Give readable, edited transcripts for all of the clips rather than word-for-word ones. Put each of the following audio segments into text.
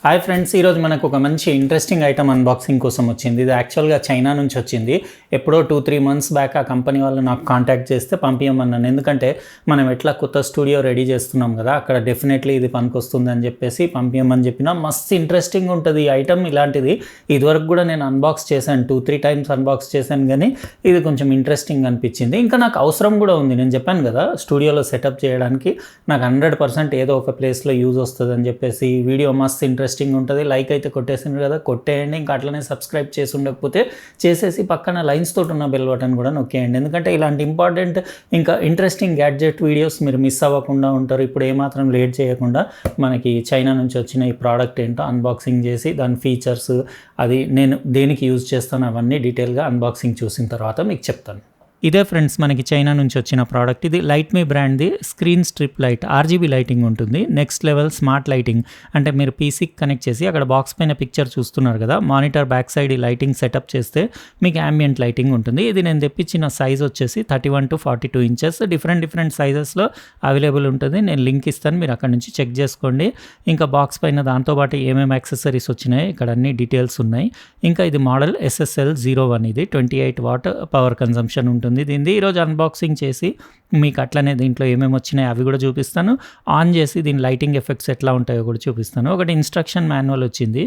Hi friends, ఈరోజు మనకు ఒక మంచి ఇంట్రెస్టింగ్ ఐటమ్ అన్బాక్సింగ్ కోసం వచ్చింది. ఇది యాక్చువల్గా చైనా నుంచి వచ్చింది. ఎప్పుడో 2-3 మంత్స్ బ్యాక్ ఆ కంపెనీ వాళ్ళు నాకు కాంటాక్ట్ చేస్తే పంపించమన్నాను. ఎందుకంటే మనం ఎట్లా కొత్త స్టూడియో రెడీ చేస్తున్నాం కదా, అక్కడ డెఫినెట్లీ ఇది పనికొస్తుంది అని చెప్పేసి పంపించమని చెప్పిన. మస్తు ఇంట్రెస్టింగ్ ఉంటుంది ఈ ఐటమ్. ఇలాంటిది ఇదివరకు కూడా నేను అన్బాక్స్ చేశాను, 2-3 టైమ్స్ అన్బాక్స్ చేశాను, కానీ ఇది కొంచెం ఇంట్రెస్టింగ్ అనిపించింది. ఇంకా నాకు అవసరం కూడా ఉంది. నేను చెప్పాను కదా, స్టూడియోలో సెటప్ చేయడానికి నాకు 100% ఏదో ఒక ప్లేస్లో యూజ్ వస్తుంది అని చెప్పేసి. ఈ వీడియో మస్తు ఇంట్రెస్టింగ్ ఉంటుంది. లైక్ అయితే కొట్టేసిండ్రు కదా, కొట్టేయండి. ఇంకా అట్లనే సబ్స్క్రైబ్ చేసి ఉండకపోతే చేసేసి పక్కన లైన్స్ తోటి ఉన్న బెల్ బటన్ కూడా నొక్కేయండి. ఎందుకంటే ఇలాంటి ఇంపార్టెంట్ ఇంకా ఇంట్రెస్టింగ్ గ్యాడ్జెట్ వీడియోస్ మీరు మిస్ అవ్వకుండా ఉంటారు. ఇప్పుడు ఏమాత్రం లేట్ చేయకుండా మనకి చైనా నుంచి వచ్చిన ఈ ప్రోడక్ట్ ఏంటో అన్బాక్సింగ్ చేసి దాని ఫీచర్స్, అది నేను దేనికి యూజ్ చేస్తాను అవన్నీ డీటెయిల్గా అన్బాక్సింగ్ చూసిన తర్వాత మీకు చెప్తాను. ఇదే ఫ్రెండ్స్ మనకి చైనా నుంచి వచ్చిన ప్రోడక్ట్. ఇది లైట్మీ బ్రాండ్ది screen strip light, RGB lighting ఉంటుంది. నెక్స్ట్ లెవెల్ స్మార్ట్ లైటింగ్ అంటే మీరు పీసీకి కనెక్ట్ చేసి అక్కడ బాక్స్ పైన పిక్చర్ చూస్తున్నారు కదా, మానిటర్ బ్యాక్ సైడ్ ఈ లైటింగ్ సెటప్ చేస్తే మీకు ambient లైటింగ్ ఉంటుంది. ఇది నేను తెప్పించిన సైజ్ వచ్చేసి 31 to 42 ఇంచెస్. డిఫరెంట్ సైజెస్లో అవైలబుల్ ఉంటుంది. నేను లింక్ ఇస్తాను, మీరు అక్కడ నుంచి చెక్ చేసుకోండి. ఇంకా బాక్స్ పైన దాంతోపాటు ఏమేమి యాక్సెసరీస్ వచ్చినాయి ఇక్కడ అన్ని డీటెయిల్స్ ఉన్నాయి. ఇంకా ఇది మోడల్ SSL01, ఇది 28 వాట్ పవర్ కన్జంప్షన్ ఉంటుంది దీనిది. ఈరోజు అన్బాక్సింగ్ చేసి మీకు అట్లనే దీంట్లో ఏమేమి వచ్చినాయి అవి కూడా చూపిస్తాను. ఆన్ చేసి దీని లైటింగ్ ఎఫెక్ట్స్ ఎట్లా ఉంటాయో కూడా చూపిస్తాను. ఒకటి ఇన్స్ట్రక్షన్ మాన్యువల్ వచ్చింది.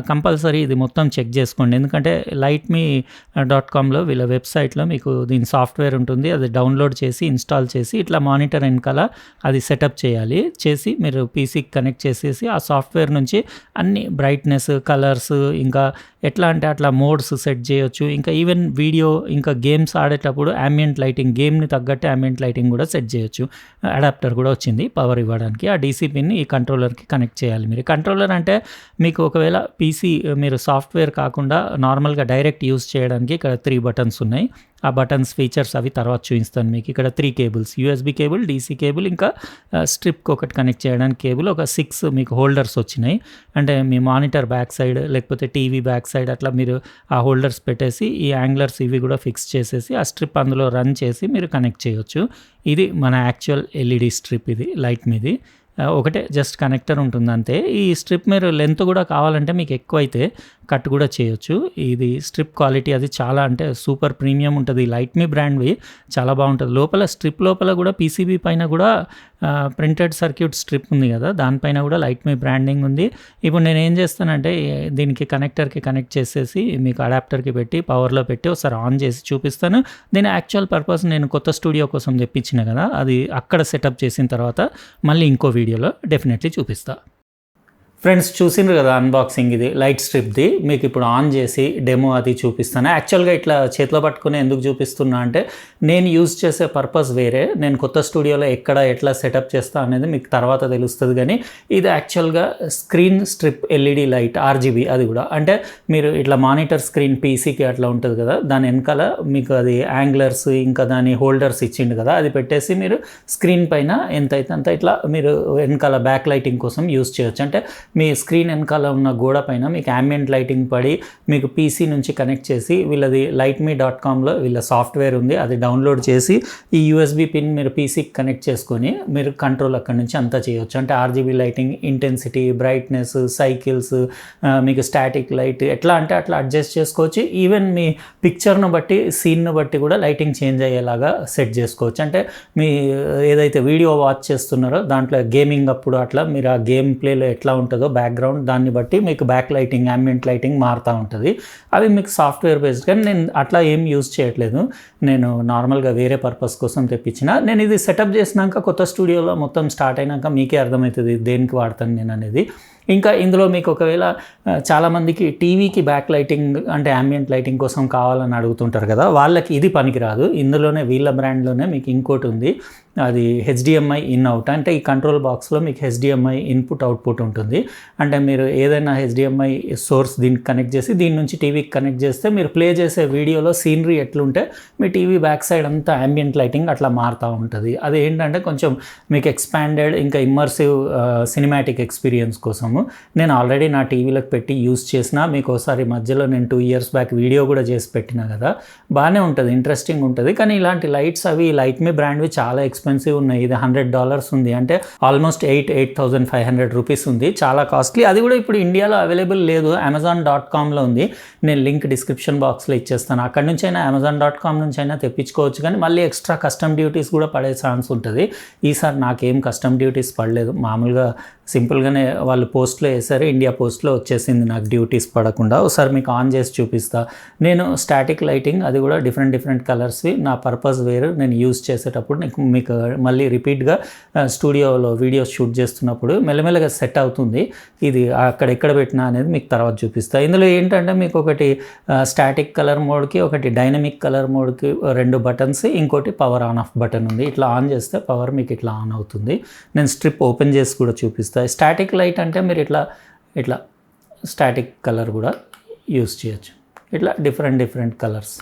కంపల్సరీ ఇది మొత్తం చెక్ చేసుకోండి. ఎందుకంటే lightme.comలో వీళ్ళ వెబ్సైట్లో మీకు దీని సాఫ్ట్వేర్ ఉంటుంది. అది డౌన్లోడ్ చేసి ఇన్స్టాల్ చేసి ఇట్లా మానిటర్ వెనకాల అది సెటప్ చేయాలి. చేసి మీరు పీసీకి కనెక్ట్ చేసేసి ఆ సాఫ్ట్వేర్ నుంచి అన్ని బ్రైట్నెస్, కలర్స్, ఇంకా ఎట్లా అంటే అట్లా మోడ్స్ సెట్ చేయొచ్చు. ఇంకా ఈవెన్ వీడియో, ఇంకా గేమ్స్ ఆడేటప్పుడు ambient లైటింగ్, గేమ్ని తగ్గట్టు ambient లైటింగ్ కూడా సెట్ చేయొచ్చు. అడాప్టర్ కూడా వచ్చింది పవర్ ఇవ్వడానికి. ఆ డీసీ పిన్ ఈ కంట్రోలర్కి కనెక్ట్ చేయాలి. మీరు కంట్రోలర్ అంటే మీకు ఒకవేళ పీసీ మీరు సాఫ్ట్వేర్ కాకుండా నార్మల్గా డైరెక్ట్ యూజ్ చేయడానికి ఇక్కడ 3 బటన్స్ ఉన్నాయి. ఆ బటన్స్ ఫీచర్స్ అవి తర్వాత చూపిస్తాను మీకు. ఇక్కడ 3 cables, USB cable, DC cable, ఇంకా స్ట్రిప్కి ఒకటి కనెక్ట్ చేయడానికి కేబుల్, ఒక 6 మీకు హోల్డర్స్ వచ్చినాయి. అంటే మీ మానిటర్ బ్యాక్ సైడ్ లేకపోతే టీవీ బ్యాక్ సైడ్ అట్లా మీరు ఆ హోల్డర్స్ పెట్టేసి ఈ యాంగ్లర్స్ ఇవి కూడా ఫిక్స్ చేసేసి ఆ స్ట్రిప్ అందులో రన్ చేసి మీరు కనెక్ట్ చేయొచ్చు. ఇది మన యాక్చువల్ ఎల్ఈడి స్ట్రిప్, ఇది లైట్ మీది. ఒకటే జస్ట్ కనెక్టర్ ఉంటుంది అంతే. ఈ స్ట్రిప్ మీరు లెంత్ కూడా కావాలంటే మీకు ఎక్కువ అయితే కట్ కూడా చేయొచ్చు. ఇది స్ట్రిప్ క్వాలిటీ అది చాలా అంటే సూపర్ ప్రీమియం ఉంటుంది. లైట్మీ బ్రాండ్వి చాలా బాగుంటుంది. లోపల స్ట్రిప్ లోపల కూడా పీసీబీ పైన కూడా ప్రింటెడ్ సర్క్యూట్ స్ట్రిప్ ఉంది కదా, దానిపైన కూడా లైట్మీ బ్రాండింగ్ ఉంది. ఇప్పుడు నేను ఏం చేస్తానంటే దీనికి కనెక్టర్కి కనెక్ట్ చేసేసి మీకు అడాప్టర్కి పెట్టి పవర్లో పెట్టి ఒకసారి ఆన్ చేసి చూపిస్తాను. దీని యాక్చువల్ పర్పస్ నేను కొత్త స్టూడియో కోసం తెప్పించిన కదా, అది అక్కడ సెటప్ చేసిన తర్వాత మళ్ళీ ఇంకో వీడియోలో డెఫినెట్లీ చూపిస్తా. ఫ్రెండ్స్, చూసిండ్రు కదా అన్బాక్సింగ్, ఇది లైట్ స్ట్రిప్ది. మీకు ఇప్పుడు ఆన్ చేసి డెమో అది చూపిస్తాను. యాక్చువల్గా ఇట్లా చేతిలో పట్టుకుని ఎందుకు చూపిస్తున్నా అంటే నేను యూజ్ చేసే పర్పస్ వేరే. నేను కొత్త స్టూడియోలో ఎక్కడ ఎట్లా సెటప్ చేస్తా అనేది మీకు తర్వాత తెలుస్తుంది. కానీ ఇది యాక్చువల్గా screen strip LED light, RGB. అది కూడా అంటే మీరు ఇట్లా మానిటర్ స్క్రీన్ పీసీకి అట్లా ఉంటుంది కదా, దాని వెనకాల మీకు అది యాంగ్లర్స్ ఇంకా దాని హోల్డర్స్ ఇచ్చిండు కదా, అది పెట్టేసి మీరు స్క్రీన్ పైన ఎంతైతే అంత ఇట్లా మీరు వెనకాల బ్యాక్ లైటింగ్ కోసం యూజ్ చేయొచ్చు. అంటే మీ స్క్రీన్ వెనకాల ఉన్న గోడ పైన మీకు ambient లైటింగ్ పడి మీకు పీసీ నుంచి కనెక్ట్ చేసి వీళ్ళది lightme.comలో వీళ్ళ సాఫ్ట్వేర్ ఉంది, అది డౌన్లోడ్ చేసి ఈ యూఎస్బీ పిన్ మీరు పీసీకి కనెక్ట్ చేసుకొని మీరు కంట్రోల్ అక్కడి నుంచి అంతా చేయొచ్చు. అంటే RGB lighting, intensity, brightness, cycles, మీకు స్టాటిక్ లైట్ ఎట్లా అంటే అట్లా అడ్జస్ట్ చేసుకోవచ్చు. ఈవెన్ మీ పిక్చర్ను బట్టి, సీన్ను బట్టి కూడా లైటింగ్ చేంజ్ అయ్యేలాగా సెట్ చేసుకోవచ్చు. అంటే మీ ఏదైతే వీడియో వాచ్ చేస్తున్నారో దాంట్లో గేమింగ్ అప్పుడు అట్లా మీరు ఆ గేమ్ ప్లేలో ఎట్లా ఉంటుందో బ్యాక్గ్రౌండ్, దాన్ని బట్టి మీకు బ్యాక్ లైటింగ్, ambient లైటింగ్ మారుతూ ఉంటుంది. అవి మీకు సాఫ్ట్వేర్ బేస్డ్. కానీ నేను అట్లా ఏం యూజ్ చేయట్లేదు, నేను నార్మల్గా వేరే పర్పస్ కోసం తెప్పించిన. నేను ఇది సెటప్ చేసినాక కొత్త స్టూడియోలో మొత్తం స్టార్ట్ అయినాక మీకే అర్థమవుతుంది దేనికి వాడతాను నేను అనేది. ఇంకా ఇందులో మీకు ఒకవేళ చాలామందికి టీవీకి బ్యాక్ లైటింగ్ అంటే ambient లైటింగ్ కోసం కావాలని అడుగుతుంటారు కదా, వాళ్ళకి ఇది పనికిరాదు. ఇందులోనే వీళ్ళ బ్రాండ్లోనే మీకు ఇంకోటి ఉంది, అది HDMI ఇన్ అవుట్. అంటే ఈ కంట్రోల్ బాక్స్లో మీకు HDMI ఇన్పుట్ అవుట్పుట్ ఉంటుంది. అంటే మీరు ఏదైనా HDMI సోర్స్ దీనికి కనెక్ట్ చేసి దీని నుంచి టీవీకి కనెక్ట్ చేస్తే మీరు ప్లే చేసే వీడియోలో సీనరీ ఎట్లుంటే మీ టీవీ బ్యాక్ సైడ్ అంతా ambient లైటింగ్ అట్లా మారుతూ ఉంటుంది. అది ఏంటంటే కొంచెం మీకు ఎక్స్పాండెడ్ ఇంకా ఇమ్మర్సివ్ సినిమాటిక్ ఎక్స్పీరియన్స్ కోసం ఇచ్చాము. నేను ఆల్రెడీ నా టీవీలోకి పెట్టి యూస్ చేసిన, మీకు ఒకసారి మధ్యలో నేను 2 years బ్యాక్ వీడియో కూడా చేసి పెట్టినా కదా. బాగానే ఉంటుంది, ఇంట్రెస్టింగ్ ఉంటుంది. కానీ ఇలాంటి లైట్స్ అవి లైట్మీ బ్రాండ్వి చాలా ఎక్స్పెన్సివ్ ఉన్నాయి. ఇది $100 ఉంది, అంటే ఆల్మోస్ట్ 8,500 రూపీస్ ఉంది, చాలా కాస్ట్లీ. అది కూడా ఇప్పుడు ఇండియాలో అవైలబుల్ లేదు, amazon.comలో ఉంది. నేను లింక్ డిస్క్రిప్షన్ బాక్స్లో ఇచ్చేస్తాను. అక్కడ నుంచి అయినా amazon.com నుంచి అయినా తెప్పించుకోవచ్చు. కానీ మళ్ళీ ఎక్స్ట్రా కస్టమ్ డ్యూటీస్ కూడా పడే ఛాన్స్ ఉంటుంది. ఈసారి నాకేం కస్టమ్ డ్యూటీస్ పడలేదు, మామూలుగా సింపుల్గానే వాళ్ళు పోస్ట్లో వేసారు, ఇండియా పోస్ట్లో వచ్చేసింది, నాకు డ్యూటీస్ పడకుండా. ఒకసారి మీకు ఆన్ చేసి చూపిస్తా. నేను స్టాటిక్ లైటింగ్ అది కూడా డిఫరెంట్ కలర్స్వి, నా పర్పస్ వేరు. నేను యూజ్ చేసేటప్పుడు మీకు మళ్ళీ రిపీట్గా స్టూడియోలో వీడియోస్ షూట్ చేస్తున్నప్పుడు మెల్లమెల్లగా సెట్ అవుతుంది. ఇది అక్కడ పెట్టినా అనేది మీకు తర్వాత చూపిస్తా. ఇందులో ఏంటంటే మీకు ఒకటి స్టాటిక్ కలర్ మోడ్కి, ఒకటి డైనమిక్ కలర్ మోడ్కి 2 బటన్స్, ఇంకోటి పవర్ ఆన్ ఆఫ్ బటన్ ఉంది. ఇట్లా ఆన్ చేస్తే పవర్ మీకు ఇట్లా ఆన్ అవుతుంది. నేను స్ట్రిప్ ఓపెన్ చేసి కూడా చూపిస్తాను. స్టాటిక్ లైట్ అంటే మీరు ఇట్లా స్టాటిక్ కలర్ కూడా యూస్ చేయొచ్చు. ఇట్లా డిఫరెంట్ కలర్స్,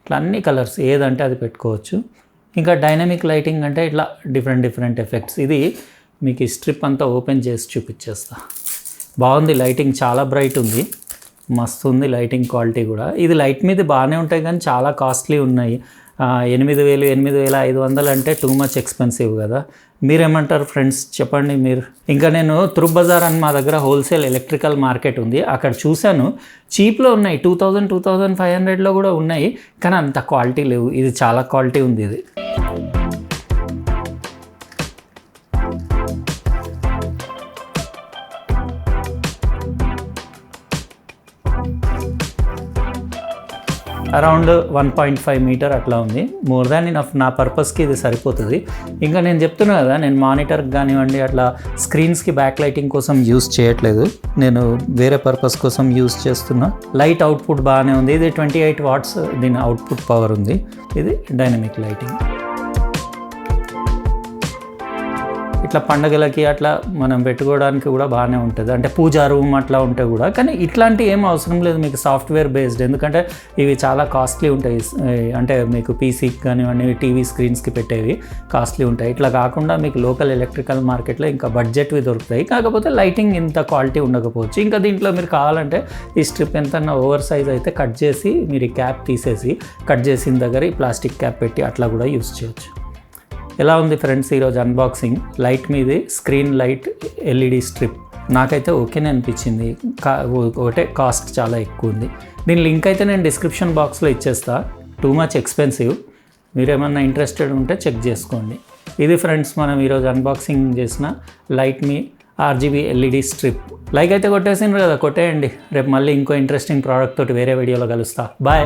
ఇట్లా అన్ని కలర్స్ ఏదంటే అది పెట్టుకోవచ్చు. ఇంకా డైనమిక్ లైటింగ్ అంటే ఇట్లా డిఫరెంట్ ఎఫెక్ట్స్. ఇది మీకు ఈ స్ట్రిప్ అంతా ఓపెన్ చేసి చూపించేస్తా. బాగుంది, లైటింగ్ చాలా బ్రైట్ ఉంది, మస్తు ఉంది లైటింగ్ క్వాలిటీ కూడా. ఇది లైట్ మీద బాగానే ఉంటాయి కానీ చాలా కాస్ట్లీ ఉన్నాయి. 8,000, 8,500 అంటే టూ మచ్ ఎక్స్పెన్సివ్ కదా. మీరేమంటారు ఫ్రెండ్స్, చెప్పండి మీరు. ఇంకా నేను తురుబ్ బజార్ అని మా దగ్గర హోల్సేల్ ఎలక్ట్రికల్ మార్కెట్ ఉంది, అక్కడ చూశాను, చీప్లో ఉన్నాయి, 2,000, 2,500లో కూడా ఉన్నాయి. కానీ అంత క్వాలిటీ లేవు. ఇది చాలా క్వాలిటీ ఉంది. ఇది అరౌండ్ 1.5 మీటర్ అట్లా ఉంది. మోర్ దాన్ ఇనఫ్, నా పర్పస్కి ఇది సరిపోతుంది. ఇంకా నేను చెప్తున్నా కదా, నేను మానిటర్కి కానివ్వండి అట్లా స్క్రీన్స్కి బ్యాక్ లైటింగ్ కోసం యూస్ చేయట్లేదు, నేను వేరే పర్పస్ కోసం యూస్ చేస్తున్నా. లైట్ అవుట్పుట్ బాగానే ఉంది. ఇది 28 watts దీని అవుట్పుట్ పవర్ ఉంది. ఇది డైనమిక్ లైటింగ్. ఇట్లా పండగలకి అట్లా మనం పెట్టుకోవడానికి కూడా బాగానే ఉంటుంది, అంటే పూజా రూమ్ అట్లా ఉంటే కూడా. కానీ ఇట్లాంటి ఏం అవసరం లేదు మీకు, సాఫ్ట్వేర్ బేస్డ్. ఎందుకంటే ఇవి చాలా కాస్ట్లీ ఉంటాయి, అంటే మీకు పీసీకి కానివ్వండి టీవీ స్క్రీన్స్కి పెట్టేవి కాస్ట్లీ ఉంటాయి. ఇట్లా కాకుండా మీకు లోకల్ ఎలక్ట్రికల్ మార్కెట్లో ఇంకా బడ్జెట్వి దొరుకుతాయి. కాకపోతే లైటింగ్ ఇంత క్వాలిటీ ఉండకపోవచ్చు. ఇంకా దీంట్లో మీరు కావాలంటే ఈ స్ట్రిప్ ఎంతన్నా ఓవర్ సైజ్ అయితే కట్ చేసి మీరు ఈ క్యాప్ తీసేసి కట్ చేసిన దగ్గర ఈ ప్లాస్టిక్ క్యాప్ పెట్టి అట్లా కూడా యూస్ చేయొచ్చు. ఎలా ఉంది ఫ్రెండ్స్ ఈరోజు అన్బాక్సింగ్? లైట్ మీది స్క్రీన్ లైట్ ఎల్ఈడి స్ట్రిప్ నాకైతే ఓకేనే అనిపించింది. ఒకటే కాస్ట్ చాలా ఎక్కువ ఉంది. దీని లింక్ అయితే నేను డిస్క్రిప్షన్ బాక్స్లో ఇచ్చేస్తా. Too much expensive. మీరేమన్నా ఇంట్రెస్టెడ్ ఉంటే చెక్ చేసుకోండి. ఇది ఫ్రెండ్స్ మనం ఈరోజు అన్బాక్సింగ్ చేసిన లైట్ మీ RGB ఎల్ఈడి స్ట్రిప్. లైక్ అయితే కొట్టేసిండ్రు కదా, కొట్టేయండి. రేపు మళ్ళీ ఇంకో ఇంట్రెస్టింగ్ ప్రోడక్ట్ తోటి వేరే వీడియోలో కలుస్తా. బాయ్.